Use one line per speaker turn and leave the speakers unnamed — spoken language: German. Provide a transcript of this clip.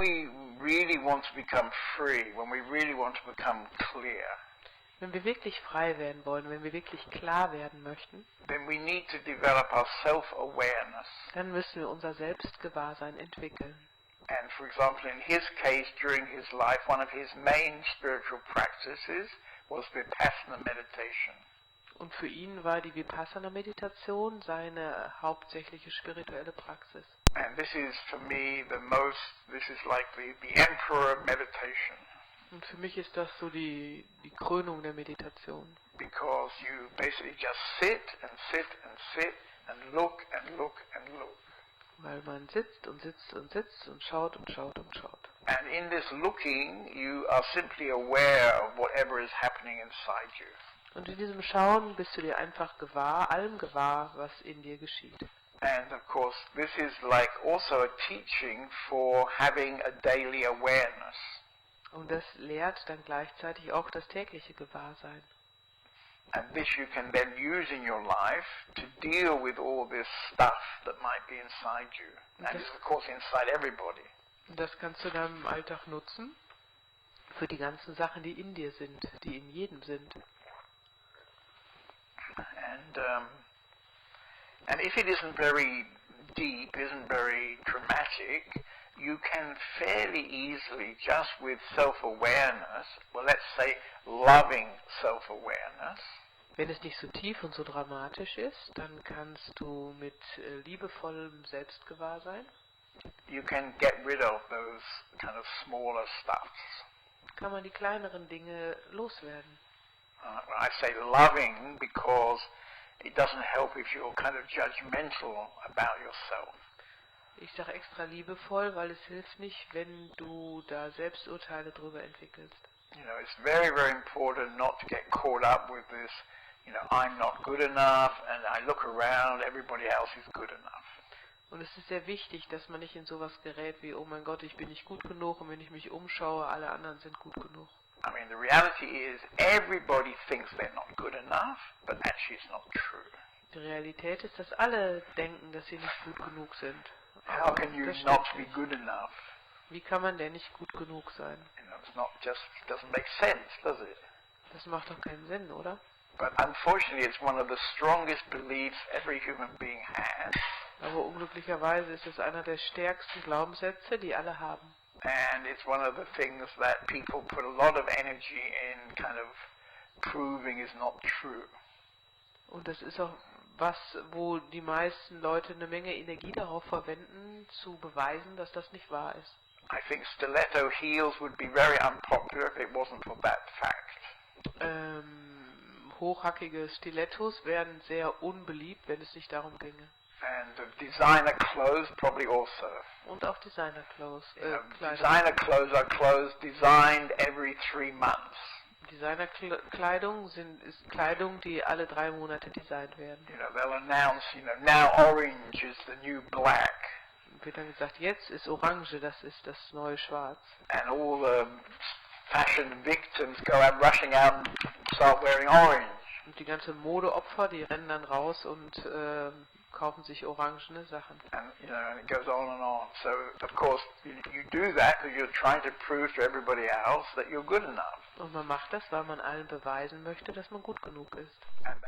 we really want to become free, when we really want to become clear,
Wenn wir wirklich frei werden wollen, wenn wir wirklich klar werden möchten,
then we need to develop our self-awareness.
dann müssen wir unser Selbstgewahrsein entwickeln.
And for example, in his case, during his life, one of his main spiritual practices was Vipassana meditation.
Und für ihn war die Vipassana-Meditation seine hauptsächliche spirituelle Praxis.
And this is, for me, this is like the emperor of meditation.
Und für mich ist das so die Krönung der Meditation.
Because you basically just sit and sit and sit and look and look and look.
Weil man sitzt und sitzt und sitzt und schaut und schaut und schaut.
And in this looking, you are simply aware of whatever is happening inside you.
Und in diesem Schauen bist du dir einfach allem gewahr, was in dir geschieht.
And of course, this is like also a teaching for having a daily awareness.
Und das lehrt dann gleichzeitig auch das tägliche Gewahrsein.
And this you can then use in your life to deal with all this stuff that might be inside you. And it's of course inside everybody.
Und das kannst du dann im Alltag nutzen für die ganzen Sachen, die in dir sind, die in jedem sind.
And if it isn't very deep, isn't very dramatic, you can fairly easily, just with self-awareness, well, let's say loving self-awareness,
wenn es nicht so tief und so dramatisch ist, dann kannst du mit liebevollem Selbstgewahrsein,
you can get rid of those kind of smaller stuffs.
kann man die kleineren Dinge loswerden.
I say loving because it doesn't help if you're kind of judgmental about yourself.
Ich sage extra liebevoll, weil es hilft nicht, wenn du da Selbsturteile drüber entwickelst.
You know, it's very, very important not to get caught up with this, you know, I'm not good enough and I look around, everybody else is good enough.
Und es ist sehr wichtig, dass man nicht in sowas gerät wie, oh mein Gott, ich bin nicht gut genug und wenn ich mich umschaue, alle anderen sind gut genug.
I mean, the reality is everybody thinks they're not good enough, but actually it's not true.
Die Realität ist, dass alle denken, dass sie nicht gut genug sind.
How can you not be good enough?
Wie kann man denn nicht gut genug sein?
You know, it's not just, it doesn't make sense, does it?
Das macht doch keinen Sinn, oder?
But unfortunately it's one of the strongest beliefs every human being has.
Aber unglücklicherweise ist es einer der stärksten Glaubenssätze, die alle haben.
And it's one of the things that people put a lot of energy in kind of proving is not true.
Und das ist auch was, wo die meisten Leute eine Menge Energie darauf verwenden, zu beweisen, dass das nicht wahr ist.
I think stiletto heels would be very unpopular if it wasn't for that fact.
Hochhackige Stilettos wären sehr unbeliebt, wenn es nicht darum ginge.
And designer clothes probably also.
Und auch Designer-Clothes.
Designer clothes are clothes designed every 3 months.
Designerkleidung ist Kleidung, die alle 3 Monate designt werden.
You know, they'll announce, you know, now orange is the new black.
Wird dann gesagt, jetzt ist Orange, das ist das neue Schwarz.
And all the fashion victims go out rushing out and start wearing orange.
Und die ganzen Modeopfer, die rennen dann raus und kaufen sich orangene Sachen.
And you know, and it goes on and on. So of course you do that because you're trying to prove to everybody else that you're good enough.
Und man macht das, weil man allen beweisen möchte, dass man gut genug ist.
And